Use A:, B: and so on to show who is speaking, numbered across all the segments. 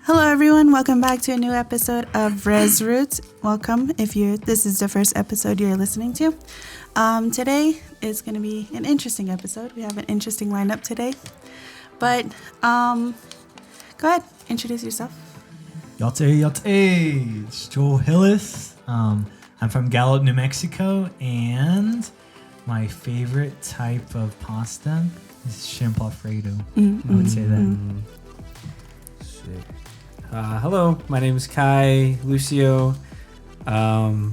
A: Hello, everyone. Welcome back to a new episode of Res Roots. Welcome if this is the first episode you're listening to. Today is going to be an interesting episode. We have an interesting lineup today. But go ahead, introduce yourself.
B: Yate, it's Joel Hillis. I'm from Gallup, New Mexico, and my favorite type of pasta is shrimp Alfredo. I would say that.
C: Sick. Hello, my name is Kai Lucio. I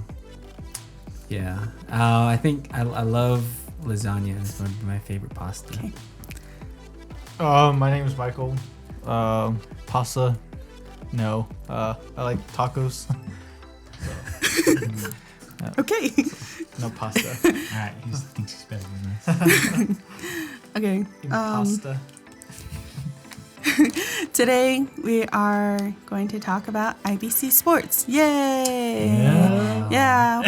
C: think I love lasagna. It's one of my favorite pasta.
A: Okay.
D: My name is Michael. Pasta. No. I like tacos.
A: Okay.
D: No pasta.
B: Alright, he thinks he's better than us.
A: Okay.
D: Pasta.
A: Today we are going to talk about IBC Sports. Yay!
B: Yeah.
A: Yeah.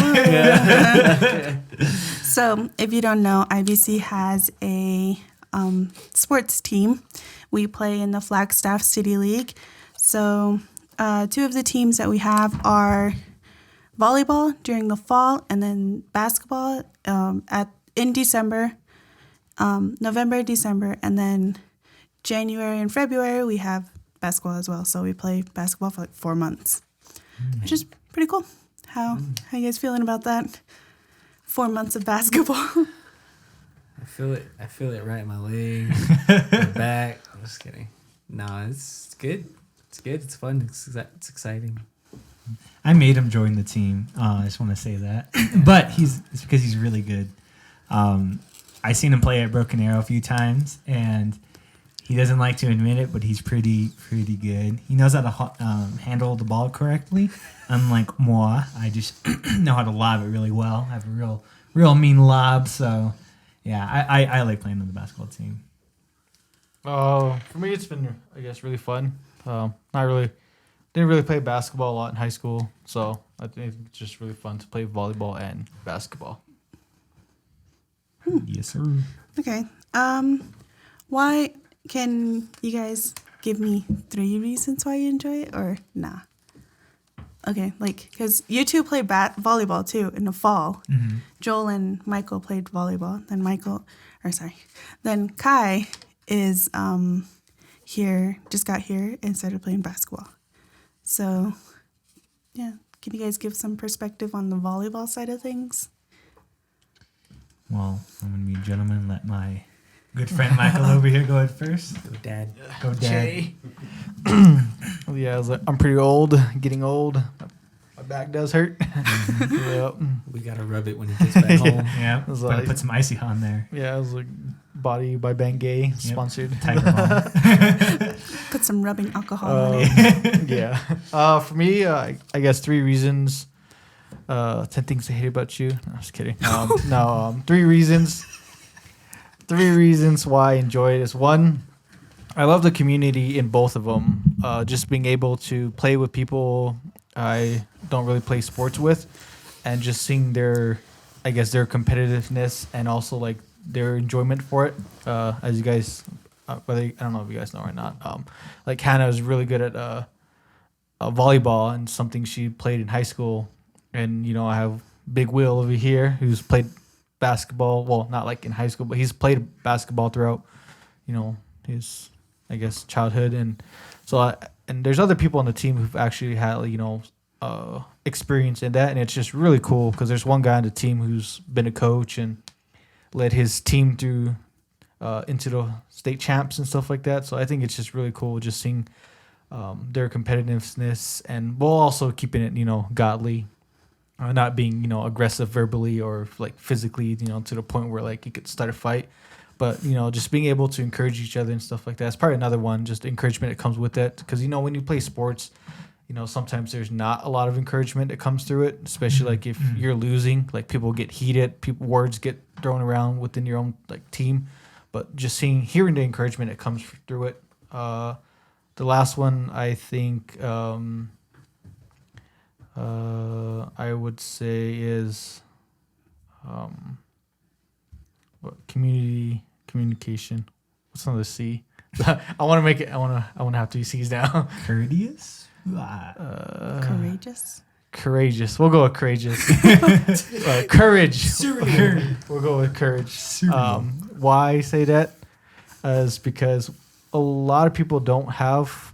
A: So, if you don't know, IBC has a sports team. We play in the Flagstaff City League. So, two of the teams that we have are volleyball during the fall, and then basketball in December, November, December, and then January and February we have basketball as well. So we play basketball for like 4 months, which is pretty cool. How you guys feeling about that? 4 months of basketball.
C: I feel it right in my legs, my back. I'm just kidding. No, it's good. It's good. It's fun. It's exciting.
B: I made him join the team. I just want to say that. But it's because he's really good. I seen him play at Broken Arrow a few times, and he doesn't like to admit it, but he's pretty good. He knows how to handle the ball correctly. Unlike moi, I just know how to lob it really well. I have a real mean lob. So, yeah, I like playing on the basketball team.
D: For me, it's been, I guess, really fun. Didn't really play basketball a lot in high school, so I think it's just really fun to play volleyball and basketball.
B: Yes, sir.
A: Okay. Why can you guys give me 3 reasons why you enjoy it, or nah? Okay, because you two play volleyball too in the fall.
B: Mm-hmm.
A: Joel and Michael played volleyball. Then Kai is just got here and started playing basketball. So, yeah, can you guys give some perspective on the volleyball side of things?
B: Well, I'm going to be a gentleman and let my good friend Michael over here go ahead first.
C: Go, Dad.
B: Go, Dad.
D: Yeah, I'm pretty old, getting old. My back does hurt. Yep.
C: We gotta rub it when he gets back home.
B: Yeah, put some icy on there.
D: Yeah, it was like Body by Bengay, sponsored.
B: Tiger Balm.
A: Put some rubbing alcohol on it.
D: Yeah. For me, I guess 3 reasons. 10 things I hate about you. No, just kidding. 3 reasons. 3 reasons why I enjoy it is 1, I love the community in both of them. Just being able to play with people I don't really play sports with, and just seeing their competitiveness and also like their enjoyment for it. As you guys, I don't know if you guys know or not. Like Hannah is really good at volleyball, and something she played in high school. And I have Big Will over here who's played basketball. Well, not like in high school, but he's played basketball throughout, his childhood. And so and there's other people on the team who've actually had experience in that, and it's just really cool because there's one guy on the team who's been a coach and led his team through into the state champs and stuff like that. So I think it's just really cool just seeing their competitiveness, and while also keeping it godly. Not being, aggressive verbally or like physically, to the point where like you could start a fight, but just being able to encourage each other and stuff like that. It's probably another one, just encouragement that comes with it. Because when you play sports, sometimes there's not a lot of encouragement that comes through it, especially like if you're losing, like people get heated, words get thrown around within your own like team. But just hearing the encouragement that comes through it. The last one, I think. I would say is communication. What's on the C? I want to make it. I want to have 3 C's now.
B: Courteous.
A: Courageous.
D: Courageous. We'll go with courageous. Courage. We'll go with courage. Why I say that is because a lot of people don't have.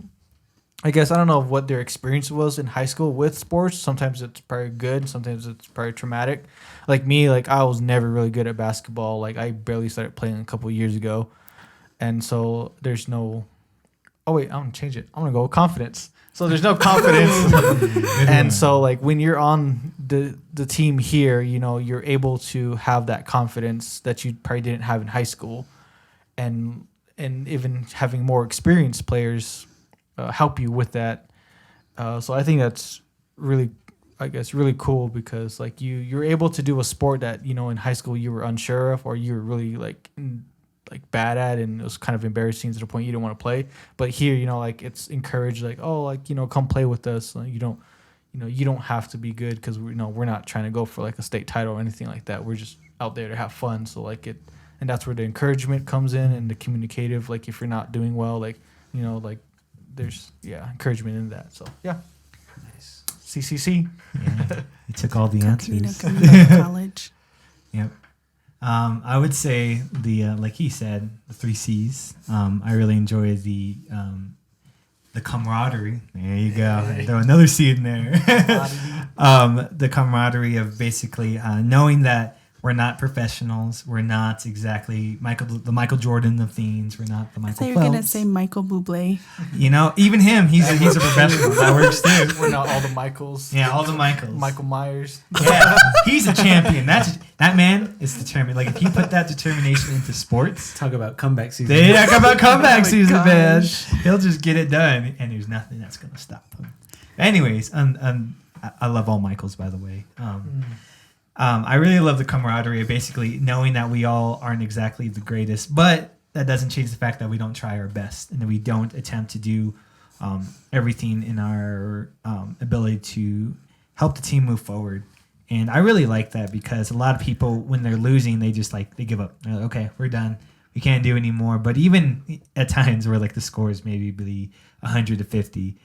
D: I guess I don't know what their experience was in high school with sports. Sometimes it's probably good. Sometimes it's probably traumatic. Like me, like I was never really good at basketball. Like I barely started playing a couple of years ago, and so there's no. Oh wait, I'm gonna change it. I'm gonna go with confidence. So there's no confidence, and so like when you're on the team here, you know you're able to have that confidence that you probably didn't have in high school, and even having more experienced players. Help you with that. So I think that's really, I guess, really cool because like you're able to do a sport that, you know, in high school you were unsure of or you were really like bad at and it was kind of embarrassing to the point you didn't want to play. But here, you know, like it's encouraged like, oh, like, you know, come play with us. Like, you don't have to be good because we're not trying to go for like a state title or anything like that. We're just out there to have fun. So like and that's where the encouragement comes in and the communicative, like if you're not doing well, like, you know, like, there's encouragement in that. So
C: Nice.
D: CCC.
B: Yeah, you took all the answers.
A: Community college.
B: Yep. I would say like he said, the 3 C's. I really enjoy the camaraderie. There you go. Throw another C in there. The camaraderie of basically knowing that we're not professionals. We're not exactly the Michael Jordan of things. We're not the Michael
A: I thought you
B: Phelps.
A: were gonna say Michael Bublé.
B: You know, even him, he's a professional. That works too.
D: We're not all the Michaels.
B: Yeah, all the Michaels.
D: Michael Myers.
B: Yeah, he's a champion. That man is determined. Like if you put that determination into sports,
C: Talk about comeback season.
B: they talk about comeback season, man.
A: gosh.
B: He'll just get it done, and there's nothing that's gonna stop him. Anyways, I love all Michaels, by the way. I really love the camaraderie of basically knowing that we all aren't exactly the greatest, but that doesn't change the fact that we don't try our best and that we don't attempt to do everything in our ability to help the team move forward. And I really like that because a lot of people, when they're losing, they just they give up. They're like, okay, we're done. We can't do anymore. But even at times where like the scores maybe be 100-50,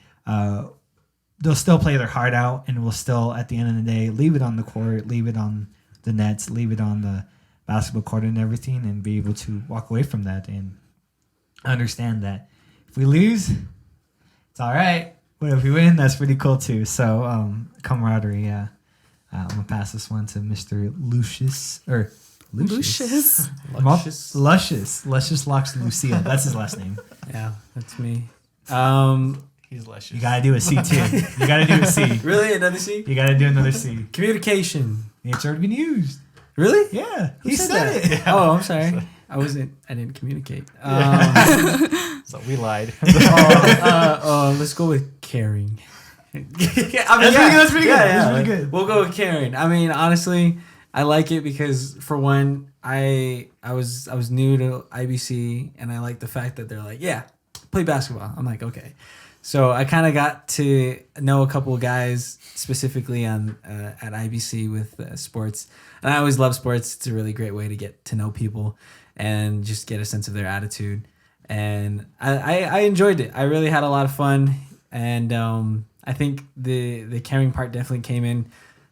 B: they'll still play their heart out and will still, at the end of the day, leave it on the court, leave it on the nets, leave it on the basketball court and everything, and be able to walk away from that and understand that if we lose, it's all right. But if we win, that's pretty cool too. So camaraderie, yeah. I'm going to pass this one to Mr. Lucius.
A: Lucius.
B: Luscious Locks Lucille. That's his last name.
C: Yeah, that's me.
D: He's luscious.
B: You got to do a C too. You got to do a C.
C: Really? Another C?
B: You got to do another C.
C: Communication.
B: It's already been used.
C: Really?
B: Yeah.
C: Who
B: He said it.
C: that? Oh, I'm sorry. I didn't communicate.
D: So we lied.
C: Let's go with caring.
B: That's pretty good. That's pretty good.
C: We'll go with caring. I mean, honestly, I like it because for one, I was new to IBC and I like the fact that they're like, yeah, play basketball. I'm like, okay. So I kind of got to know a couple of guys specifically on at IBC with sports, and I always love sports. It's a really great way to get to know people and just get a sense of their attitude. And I enjoyed it. I really had a lot of fun, and I think the caring part definitely came in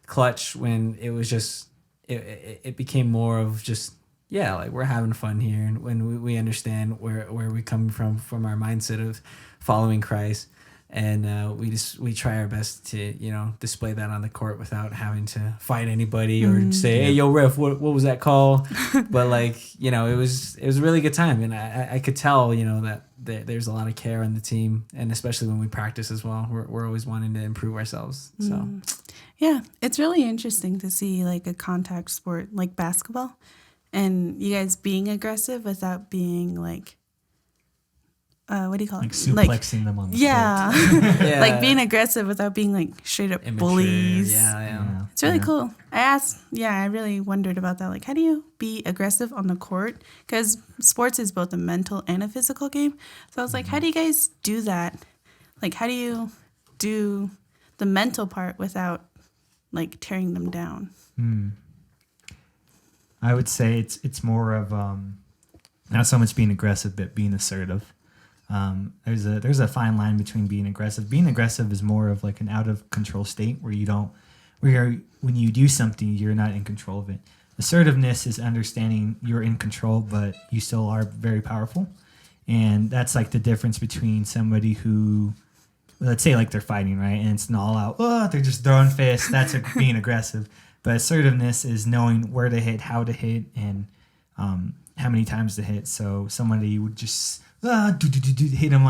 C: clutch when it was just it became more of just like we're having fun here, and when we understand where we come from our mindset of following Christ, and we try our best to display that on the court without having to fight anybody or say, hey, yo, ref, what was that call? But it was a really good time, and I could tell that there's a lot of care on the team, and especially when we practice as well, we're always wanting to improve ourselves. So
A: yeah, it's really interesting to see like a contact sport like basketball, and you guys being aggressive without being like. What do you call it?
B: Suplexing them on the
A: court.
C: Yeah.
A: Like being aggressive without being like straight up
C: Immature.
A: bullies.
C: Yeah.
A: It's really cool. I really wondered about that. Like, how do you be aggressive on the court? Because sports is both a mental and a physical game. So I was like, how do you guys do that? Like, how do you do the mental part without like tearing them down?
B: I would say it's more of not so much being aggressive, but being assertive. There's a fine line between being aggressive. Being aggressive is more of like an out of control state where when you do something, you're not in control of it. Assertiveness is understanding you're in control, but you still are very powerful. And that's like the difference between somebody who, let's say like they're fighting, right? And it's an all out, they're just throwing fists. That's being aggressive. But assertiveness is knowing where to hit, how to hit, and how many times to hit. So somebody would just hit them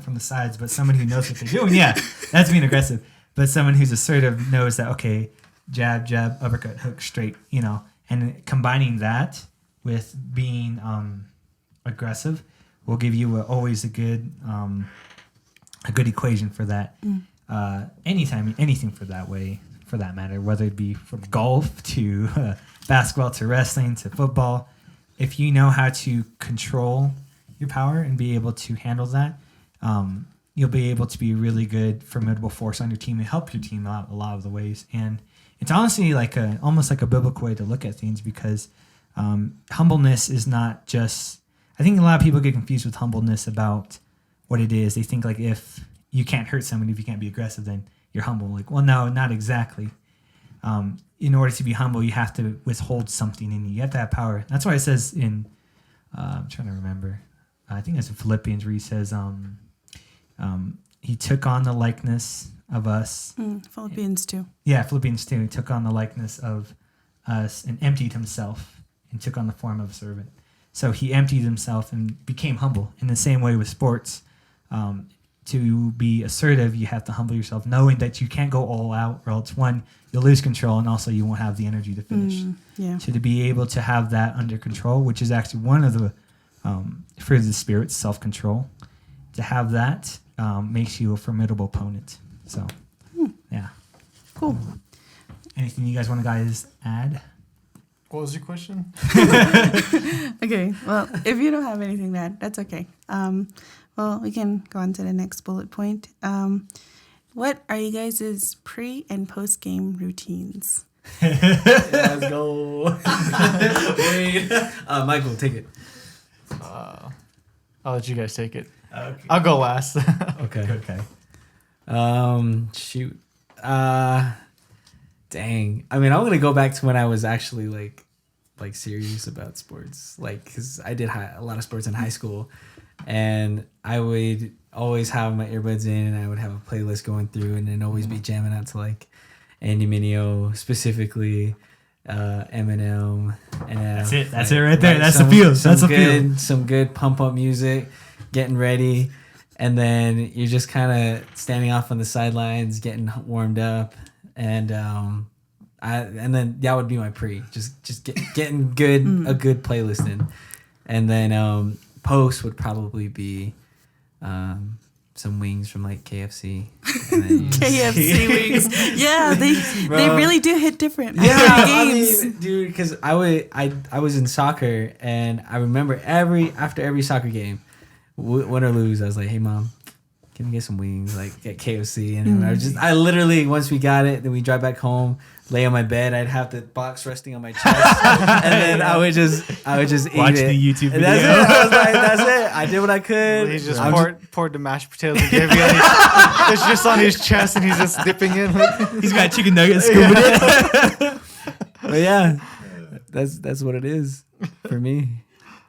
B: from the sides, but somebody who knows what they're doing, yeah, that's being aggressive. But someone who's assertive knows that, okay, jab, jab, uppercut, hook, straight, and combining that with being aggressive will give you always a good equation for that. Anything for that matter, whether it be from golf to basketball to wrestling to football. If you know how to control your power and be able to handle that, you'll be able to be a really good, formidable force on your team and help your team out a lot of the ways. And it's honestly almost like a biblical way to look at things, because humbleness is not just. I think a lot of people get confused with humbleness about what it is. They think like if you can't hurt somebody, if you can't be aggressive, then you're humble. Like, well, no, not exactly. In order to be humble, you have to withhold something in you. You have to have power. That's why it says in, I'm trying to remember. I think it's in Philippians where he says, he took on the likeness of us.
A: Philippians 2.
B: Yeah, Philippians 2. He took on the likeness of us and emptied himself and took on the form of a servant. So he emptied himself and became humble. In the same way with sports, to be assertive, you have to humble yourself, knowing that you can't go all out, or else one, you'll lose control, and also you won't have the energy to finish. So to be able to have that under control, which is actually one of the fruit of the spirit, self-control, to have that makes you a formidable opponent. So, yeah.
A: Cool.
B: Anything you guys want to add?
D: What was your question?
A: Okay, well, if you don't have anything to add, that's okay. Well, we can go on to the next bullet point. What are you guys' pre- and post-game routines?
C: Let's go. Wait. Michael, take it.
D: I'll let you guys take it.
B: Okay.
D: I'll go last.
C: Okay. Shoot. Dang. I mean, I'm gonna go back to when I was actually like serious about sports, because I did a lot of sports in high school, and I would always have my earbuds in, and I would have a playlist going through, and then always be jamming out to like Andy Mineo, specifically Eminem, and
B: That's it. That's it right there. That's the feel. That's the feel.
C: Some good pump up music, getting ready, and then you're just kind of standing off on the sidelines, getting warmed up, and then that would be my pre. Just getting good a good playlist in, and then post would probably be some wings from like KFC. And then
A: KFC wings. Yeah, they really do hit different.
C: Yeah,
A: after games.
C: I mean, dude, because I was in soccer, and I remember after every soccer game, win or lose, I was like, hey mom, can we get some wings, like at KFC? And then I literally, once we got it, then we drive back home, lay on my bed, I'd have the box resting on my chest, and then I would just eat
B: Watch
C: it.
B: the YouTube
C: And
B: video.
C: that's it. I was like, that's it. I did what I could.
D: He just
C: I'm
D: poured the mashed potatoes and gravy on it's just on his chest, and he's just dipping in.
B: He's got chicken nuggets scooping it.
C: But yeah, that's what it is for me.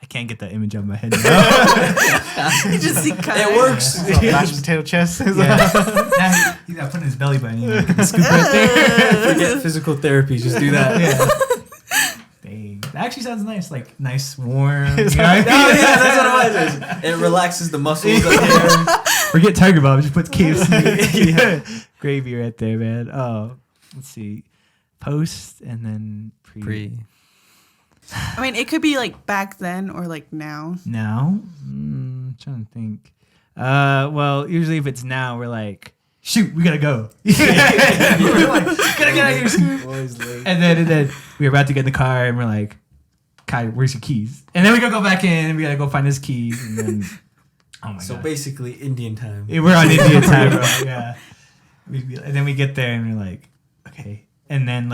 B: I can't get that image out of my head.
A: You just see
C: It works.
D: Mashed potato chest.
B: Now he's got to put in his belly button. Scoop right there.
C: Forget physical therapy. Just do that.
B: Yeah. Dang. That actually sounds nice. Like nice, warm.
C: Oh, yeah, that's what it was. It relaxes the muscles up there.
B: Forget Tiger Bob. Just put KFC gravy right there, man. Oh, let's see. Post and then pre.
A: I mean, it could be like back then or like now.
B: Now? Trying to think. Well, usually if it's now, we're like, shoot, we gotta go. We're like, gotta get out of here. And then we're about to get in the car, and we're like, Kai, where's your keys? And then we gotta go back in, and we gotta go find his keys, and then, oh my
C: So
B: god.
C: basically Indian time.
B: Yeah, we're on Indian time, bro. Yeah. And then we get there, and we're like, okay. And then,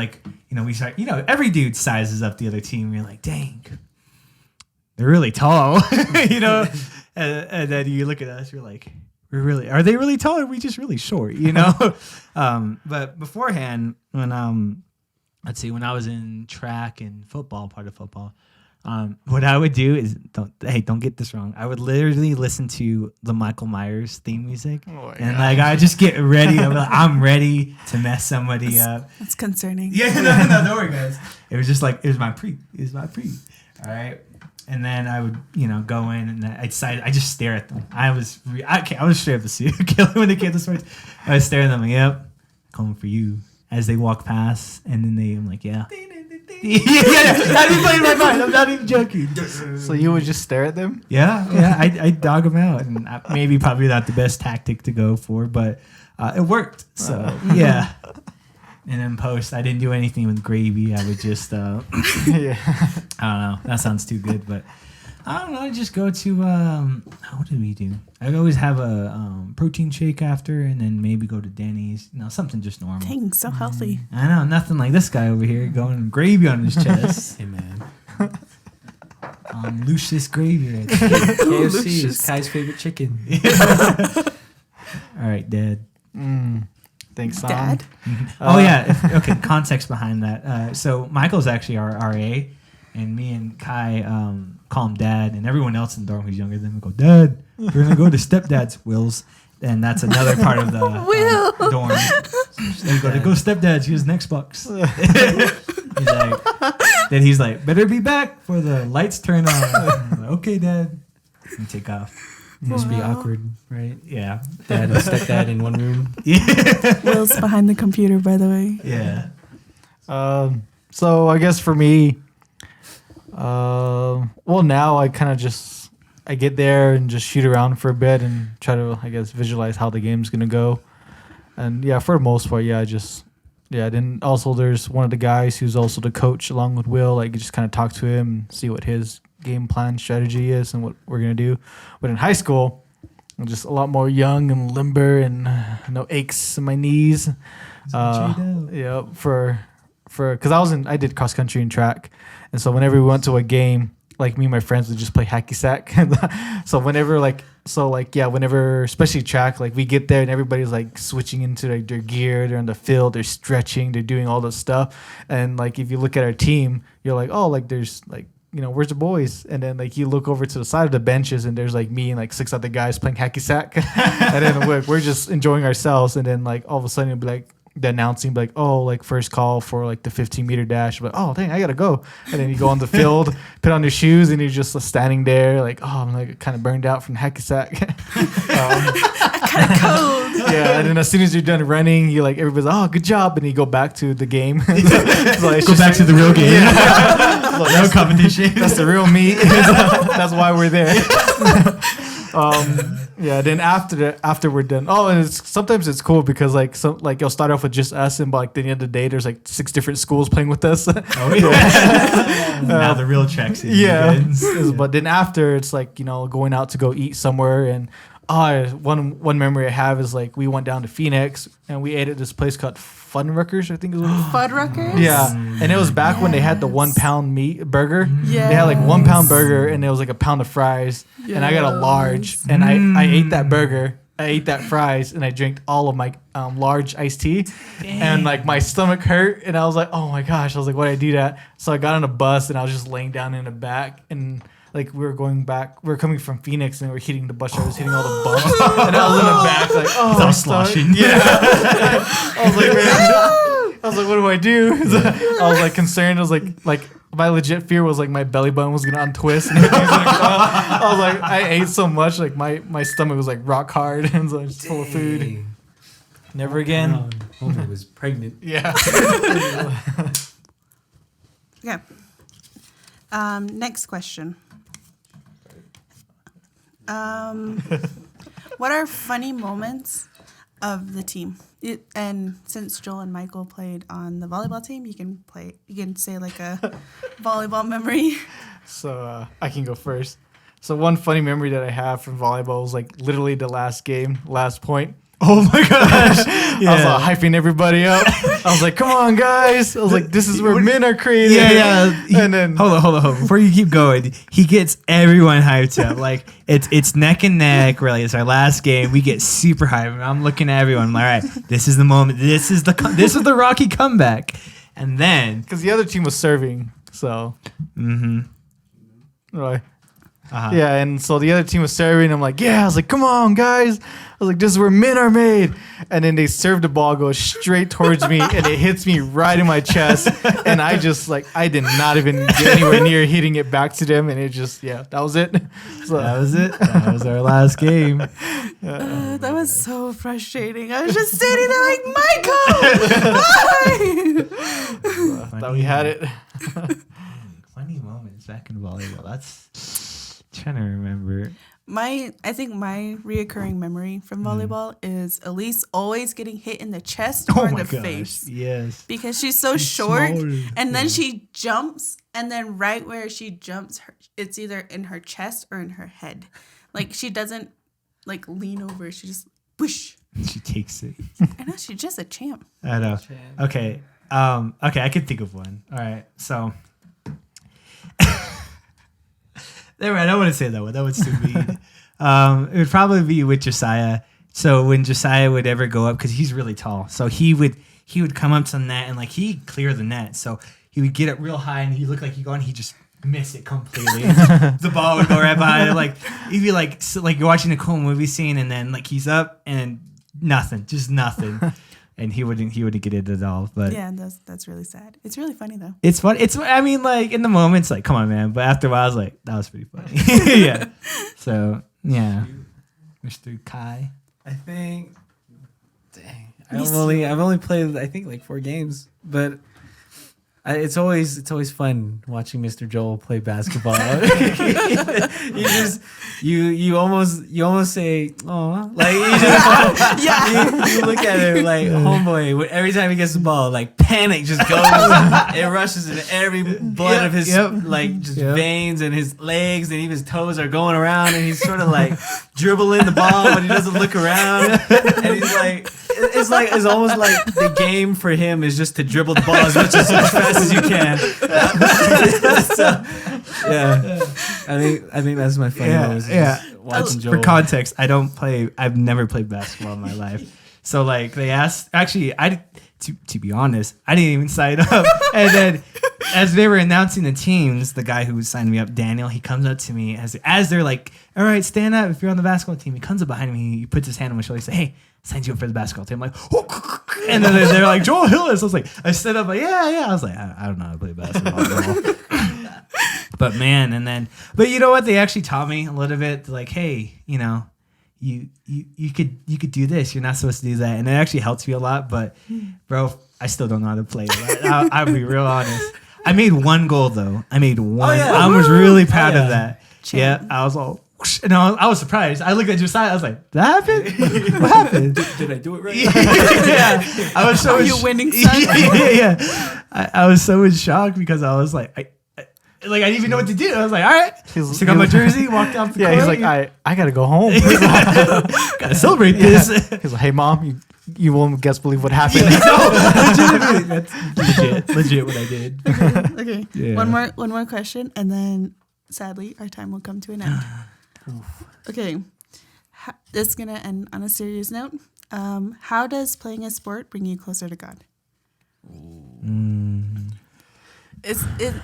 B: we start, every dude sizes up the other team. We're like, dang, they're really tall, you know. And then you look at us, you're like, are they really tall? Or are we just really short, you know? But beforehand, when when I was in track and football, part of football, what I would do is don't get this wrong. I would literally listen to the Michael Myers theme music, and like I just get ready. I'm ready to mess somebody up.
A: That's concerning.
B: Yeah, no, don't worry, guys. It was just like it was my pre. All right, and then I would go in and I just stare at them. I was straight up the serial killer when they came to sports. I was staring at them. Like, yep, coming for you as they walk past, and then I'm like, yeah. Yeah, not even playing my mind. I'm not even joking.
D: So you would just stare at them?
B: Yeah. I dog them out, and probably not the best tactic to go for, but it worked. So yeah. And then post, I didn't do anything with gravy. I would just,
D: Yeah.
B: I don't know. That sounds too good, but I don't know. I just go to what did we do? I always have a protein shake after, and then maybe go to Denny's. Something just normal.
A: Dang, so healthy.
B: I know, nothing like this guy over here going gravy on his chest.
C: Hey man,
B: Lucius gravy right there.
C: KFC is Kai's favorite chicken.
B: All right, Dad.
D: Thanks, Sam.
A: Dad?
B: Okay, context behind that. So Michael's actually our RA, and me and Kai call him Dad, and everyone else in the dorm who's younger than him go, Dad, we're going to go to stepdad's, Will's. And that's another part of the dorm. So go stepdad's, he has an Xbox. he's like, better be back before the lights turn on. I'm like, okay, Dad. And take off.
C: Must be awkward, right?
B: Yeah.
C: Dad and stepdad in one room.
B: Yeah.
A: Will's behind the computer, by the way.
B: Yeah.
D: So I guess for me, now I kind of I get there and just shoot around for a bit and try to, I guess, visualize how the game's going to go. And yeah, for the most part, then also there's one of the guys who's also the coach along with Will. Like, you just kind of talk to him and see what his game plan strategy is and what we're going to do. But in high school, I'm just a lot more young and limber and no aches in my knees. Yeah, because I did cross country and track. And so whenever we went to a game, like me and my friends would just play hacky sack. So whenever, especially track, like we get there and everybody's like switching into like their gear, they're on the field, they're stretching, they're doing all this stuff. And like if you look at our team, you're like, oh, like there's like, where's the boys? And then like you look over to the side of the benches and there's like me and like 6 other guys playing hacky sack. And then we're just enjoying ourselves. And then like all of a sudden it'll be like the announcing, like, oh, like first call for like the 15-meter dash. But oh, dang, I gotta go. And then you go on the field, put on your shoes, and you're just standing there, like, oh, I'm like kind of burned out from hacky sack.
A: Kind of cold.
D: Yeah, and then as soon as you're done running, you like everybody's like, oh, good job, and you go back to the game.
B: Go back to the real game.
D: Yeah.
B: No competition.
D: That's the real meat. That's why we're there. Then after we're done. Oh, and sometimes it's cool because you'll start off with just us, and by like the end of the day, there's like 6 different schools playing with us.
B: Oh yeah. Now the real checks.
D: But then after, it's like going out to go eat somewhere, and one memory I have is like we went down to Phoenix and we ate at this place called Fuddruckers, I think is what it was.
A: Fuddruckers?
D: Yeah, and it was back when they had the 1 pound meat burger.
A: Yeah,
D: they had like 1 pound burger and it was like a pound of fries, and I got a large, and I ate that burger, I ate that fries, and I drank all of my large iced tea. Dang. And like my stomach hurt, and I was like, oh my gosh, I was like, why did I do that? So I got on a bus and I was just laying down in the back, and like we were coming from Phoenix and we were hitting the bus. I was hitting all the bumps, and I was in the back like, oh,
B: I was sloshing.
D: Yeah. I was like, man. I was like, what do I do? I was like concerned. I was like my legit fear was like my belly button was gonna untwist. And I was like, I ate so much, like my stomach was like rock hard and so just full of food. Never again.
C: Homer was pregnant.
D: Yeah.
A: Okay. Next question. What are funny moments of the team? And since Joel and Michael played on the volleyball team, you can say like a volleyball memory.
D: So I can go first. So one funny memory that I have from volleyball was like literally the last point.
B: Oh my gosh!
D: I was hyping everybody up. I was like, "Come on, guys!" I was like, "This is where men are created."
B: Yeah.
D: And then
B: hold on. Before you keep going, he gets everyone hyped up. Like it's neck and neck. Really, it's our last game. We get super hyped. And I'm looking at everyone. I'm like, all right, this is the moment. This is the Rocky comeback. And then
D: because the other team was serving, so right. Yeah, and so the other team was serving. I'm like, yeah. I was like, come on, guys. I was like, this is where men are made. And then they serve the ball, goes straight towards me, and it hits me right in my chest. And I just I did not even get anywhere near hitting it back to them. And it just, that was it. So
B: that was it. That was our last game.
A: That was so frustrating. I was just sitting there like, Michael, why?
D: Thought we had it.
B: Funny moments back in volleyball. That's trying to remember.
A: I think my reoccurring memory from volleyball is Elise always getting hit in the chest or in the face.
B: Yes.
A: Because she's so short,
B: smaller.
A: and then she jumps, and then right where she jumps, it's either in her chest or in her head. Like, she doesn't, lean over. She just, whoosh.
B: She takes it.
A: I know, she's just a champ.
B: I know. Okay. Okay, I can think of one. All right. So never mind, I don't want to say that one. That one's too mean. It would probably be with Josiah. So when Josiah would ever go up, because he's really tall, so he would come up to the net and he'd clear the net. So he would get it real high and he looked like he'd go and he'd just miss it completely. The ball would go right behind it. He'd be you're watching a cool movie scene and then he's up and nothing, just nothing. And he wouldn't get it at all. But
A: yeah, that's really sad. It's really funny though.
B: it's fun. In the moments, come on, man. But after a while, I was like, that was pretty funny. Yeah. So yeah, Mr. Kai.
C: I think. Dang, I've only played I think 4 games, but it's always fun watching Mr. Joel play basketball. you almost say, oh, you look at him homeboy. Every time he gets the ball, panic just goes. It rushes into every blood of his veins and his legs and even his toes are going around, and he's sort of dribbling the ball, but he doesn't look around, and he's it's almost like the game for him is just to dribble the ball as fast as you can. So, yeah, I think that's my funny moment.
B: Yeah.
C: Watching Joel.
B: For context, I've never played basketball in my life. So they asked. Actually, to be honest, I didn't even sign up. And then as they were announcing the teams, the guy who signed me up, Daniel, he comes up to me as they're like, all right, stand up if you're on the basketball team. He comes up behind me, he puts his hand on my shoulder, he says, hey, signed you up for the basketball team. I'm like, oh. And then they're like, Joel Hillis. I was like, I stood up, yeah. I was like, I don't know how to play basketball at all. But man, but you know what? They actually taught me a little bit, hey, you could do this. You're not supposed to do that. And it actually helped me a lot. But bro, I still don't know how to play. I'll be real honest. I made one goal though. I made one. Oh, yeah. I was really proud of that. Yeah, I was all. And I was surprised. I looked at Josiah. I was like, "That happened? What happened?
C: Did I do it right?"
B: Yeah, I was so.
A: Are you winning, son?
B: Yeah. I was so in shock because I was like, I didn't even know what to do. I was like, all right. Took out my jersey, walked off the court.
D: He's like, I gotta go home.
B: Gotta celebrate this.
D: He's like, hey mom, you won't believe what happened.
B: No, legitimately, that's legit what I did.
A: Okay.
B: Yeah.
A: One more question, and then sadly our time will come to an end. Okay. This is gonna end on a serious note. How does playing a sport bring you closer to God? It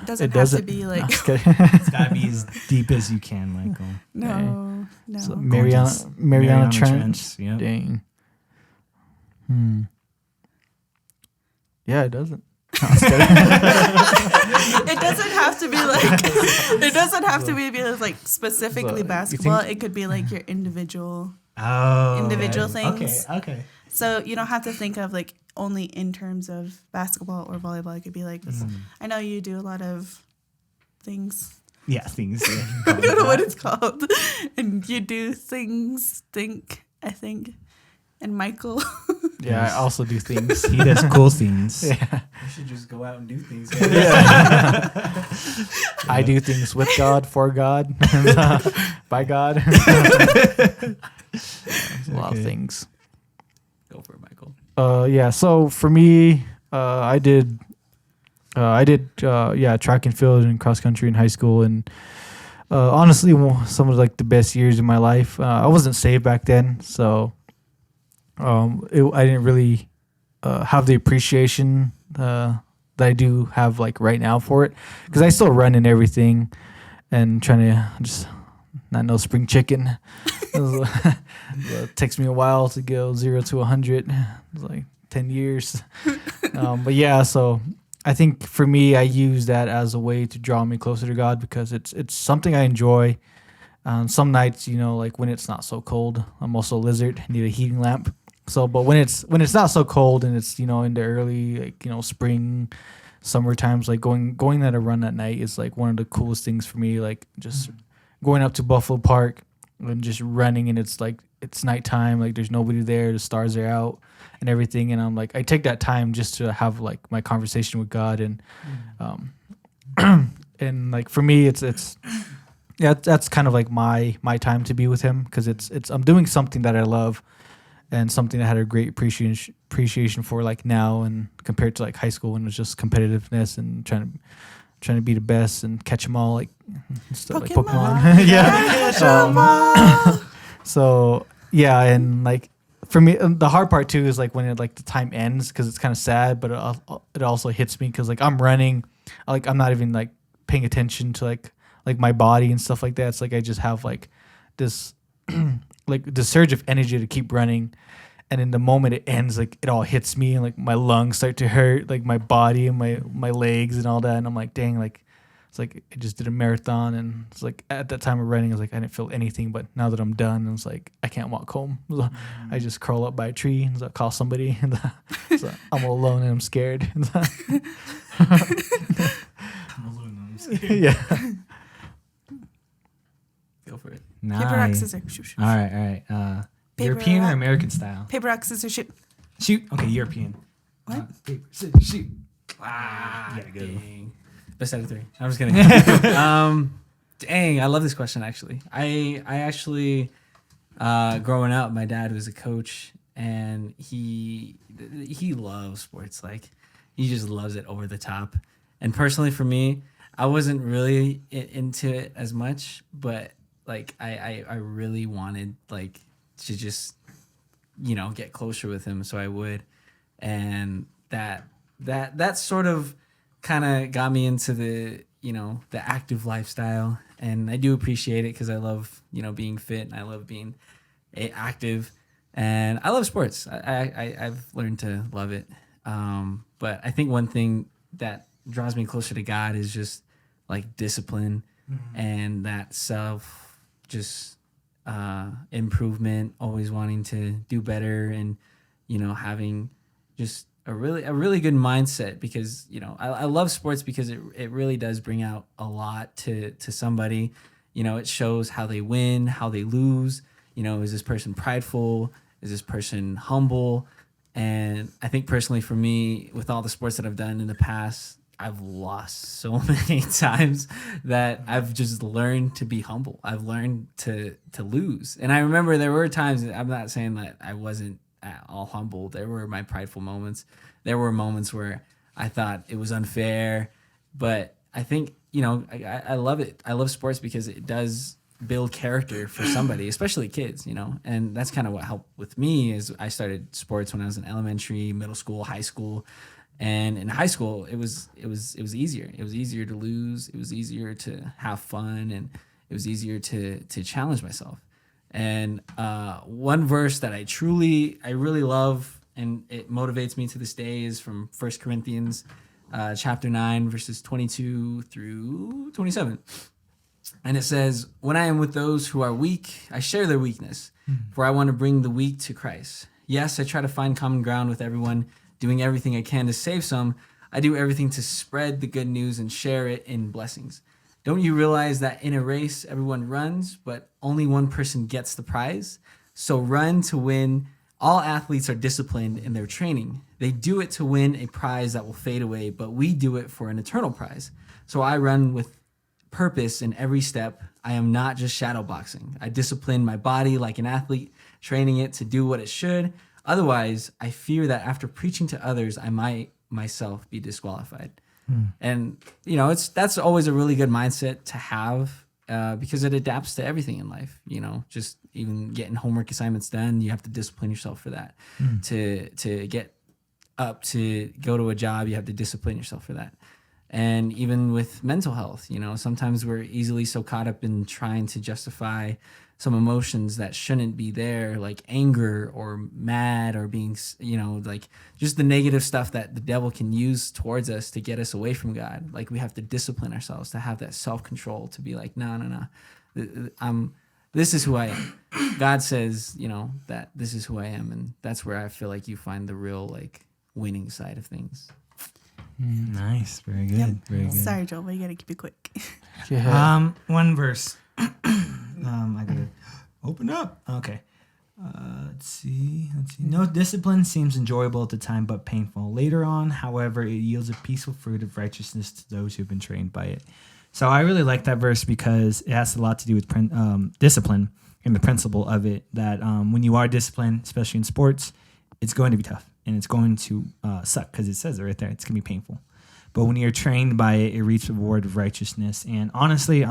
A: doesn't have to be like.
B: It's gotta be as deep as you can, Michael.
A: No.
D: So Mariana Trench.
B: Yep.
D: Dang. Yeah, it doesn't.
A: It doesn't have to be like. It doesn't have to be specifically basketball. It could be your individual. Individual things.
B: Okay.
A: So you don't have to think of only in terms of basketball or volleyball. It could be I know you do a lot of things.
B: Yeah, things.
A: I don't know what it's called. And you do things, I think. And Michael.
D: Yeah, I also do things.
B: He does cool things.
D: Yeah.
C: You should just go out and do things.
D: Yeah. I do things with God, for God, by God. A lot of things. Yeah. So for me, I did track and field and cross country in high school, and honestly, some of like the best years of my life. I wasn't saved back then, so I didn't really have the appreciation that I do have like right now for it, because I still run and everything, and trying to just not know spring chicken. It takes me a while to go 0 to 100. It's like 10 years. But yeah, so I think for me, I use that as a way to draw me closer to God, because it's something I enjoy. Some nights, like when it's not so cold, I'm also a lizard, need a heating lamp. So, but when it's not so cold and it's in the early spring, summer times, like going on a run at night is like one of the coolest things for me. Like just going up to Buffalo Park and just running, and it's like it's nighttime, like there's nobody there, the stars are out and everything, and I'm like I take that time just to have like my conversation with God, and and like for me it's yeah, that's kind of like my time to be with Him, because it's I'm doing something that I love and something I had a great appreciation for like now, and compared to like high school when it was just competitiveness and trying to be the best and catch them all like stuff like Pokemon. Yeah. So yeah, and like for me, the hard part too is like when the time ends, because it's kind of sad, but it also hits me because like I'm running, like I'm not even like paying attention to like my body and stuff like that. It's like I just have like this like the surge of energy to keep running, and in the moment it ends, like it all hits me, and like my lungs start to hurt, like my body and my legs and all that, and I'm like, dang, like it's like I just did a marathon, and it's like at that time of running, I was like I didn't feel anything, but now that I'm done, it's like I can't walk home. So I just curl up by a tree and so I call somebody, and so I'm all alone and I'm scared.
B: I'm alone, I'm scared.
D: Yeah.
C: Go for it.
B: Nice.
A: Paper, rock, scissors.
B: All right.
A: Paper,
B: European or
A: rock.
B: American style?
A: Paper, rock, scissors, shoot.
B: Shoot. Okay, European.
A: What?
B: Paper, scissors, shoot.
C: Ah,
B: You gotta go.
C: dang. Best out of 3. I'm just kidding. Dang, I love this question actually. I actually growing up, my dad was a coach, and he loves sports. Like he just loves it over the top. And personally for me, I wasn't really into it as much, but like I really wanted like to just get closer with him, so I would, and that sort of kind of got me into the the active lifestyle, and I do appreciate it because I love being fit, and I love being active, and I love sports. I've learned to love it, but I think one thing that draws me closer to God is just like discipline and that self improvement, always wanting to do better, and having just a really good mindset, because I love sports because it really does bring out a lot to somebody. It shows how they win, how they lose. Is this person prideful? Is this person humble? And I think personally for me, with all the sports that I've done in the past, I've lost so many times that I've just learned to be humble. I've learned to lose. And I remember there were times, I'm not saying that I wasn't at all humble. There were my prideful moments. There were moments where I thought it was unfair. But I think, I love it. I love sports because it does build character for somebody, especially kids, and that's kind of what helped with me. Is I started sports when I was in elementary, middle school, high school. And in high school, it was easier. It was easier to lose. It was easier to have fun, and it was easier to challenge myself. And one verse that I really love, and it motivates me to this day, is from 1 Corinthians chapter 9, verses 22 through 27. And it says, "When I am with those who are weak, I share their weakness, for I want to bring the weak to Christ. Yes, I try to find common ground with everyone, doing everything I can to save some. I do everything to spread the good news and share it in blessings. Don't you realize that in a race, everyone runs, but only one person gets the prize? So run to win. All athletes are disciplined in their training. They do it to win a prize that will fade away, but we do it for an eternal prize. So I run with purpose in every step. I am not just shadow boxing. I discipline my body like an athlete, training it to do what it should. Otherwise, I fear that after preaching to others, I might myself be disqualified. And that's always a really good mindset to have, because it adapts to everything in life. Just even getting homework assignments done, you have to discipline yourself for that. To get up to go to a job, you have to discipline yourself for that. And even with mental health, sometimes we're easily so caught up in trying to justify some emotions that shouldn't be there, like anger or mad or being, like just the negative stuff that the devil can use towards us to get us away from God. Like we have to discipline ourselves to have that self-control, to be like, no. This is who I am. God says, that this is who I am. And that's where I feel like you find the real like winning side of things.
B: Nice. Very good.
A: Yep.
B: Very good.
A: Sorry, Joel, but you got to keep it quick.
B: One verse. I gotta open up. Okay. Let's see. No discipline seems enjoyable at the time, but painful. Later on, however, it yields a peaceful fruit of righteousness to those who've been trained by it. So I really like that verse because it has a lot to do with discipline and the principle of it. That when you are disciplined, especially in sports, it's going to be tough and it's going to suck because it says it right there. It's gonna be painful. But when you're trained by it, it reaps the reward of righteousness. And honestly,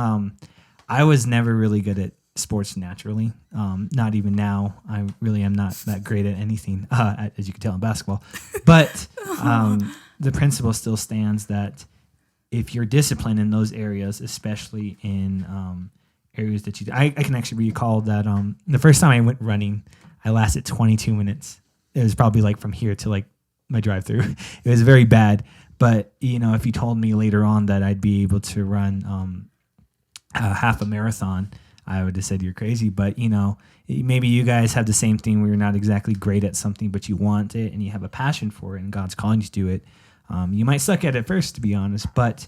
B: I was never really good at sports naturally. Not even now. I really am not that great at anything, as you can tell in basketball. But the principle still stands that if you're disciplined in those areas, especially in areas that I can actually recall that the first time I went running, I lasted 22 minutes. It was probably like from here to like my drive-through. It was very bad. But, if you told me later on that I'd be able to run half a marathon, I would have said you're crazy. But, maybe you guys have the same thing where you're not exactly great at something, but you want it and you have a passion for it and God's calling you to do it. You might suck at it first, to be honest, but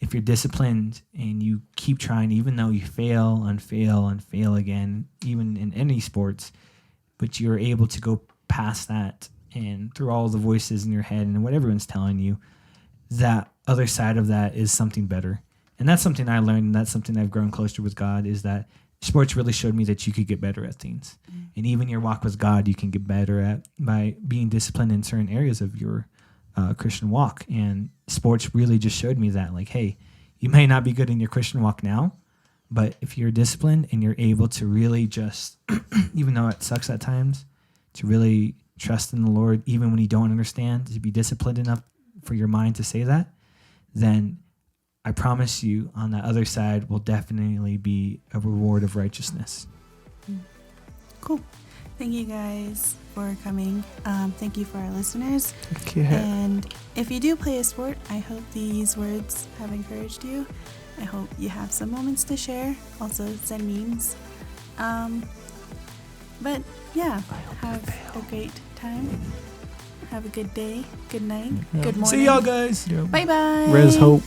B: if you're disciplined and you keep trying, even though you fail and fail and fail again, even in any sports, but you're able to go past that and through all the voices in your head and what everyone's telling you, that other side of that is something better. And that's something I learned, and that's something I've grown closer with God, is that sports really showed me that you could get better at things. And even your walk with God, you can get better at by being disciplined in certain areas of your Christian walk. And sports really just showed me that, like, hey, you may not be good in your Christian walk now, but if you're disciplined and you're able to really just, even though it sucks at times, to really trust in the Lord, even when you don't understand, to be disciplined enough for your mind to say that, then I promise you on the other side will definitely be a reward of righteousness.
A: Cool. Thank you guys for coming. Thank you for our listeners.
D: Okay.
A: And if you do play a sport, I hope these words have encouraged you. I hope you have some moments to share. Also send memes. But yeah, have a great time. Have a good day, good night, good morning.
B: See y'all guys.
A: Bye-bye.
D: Res Hope.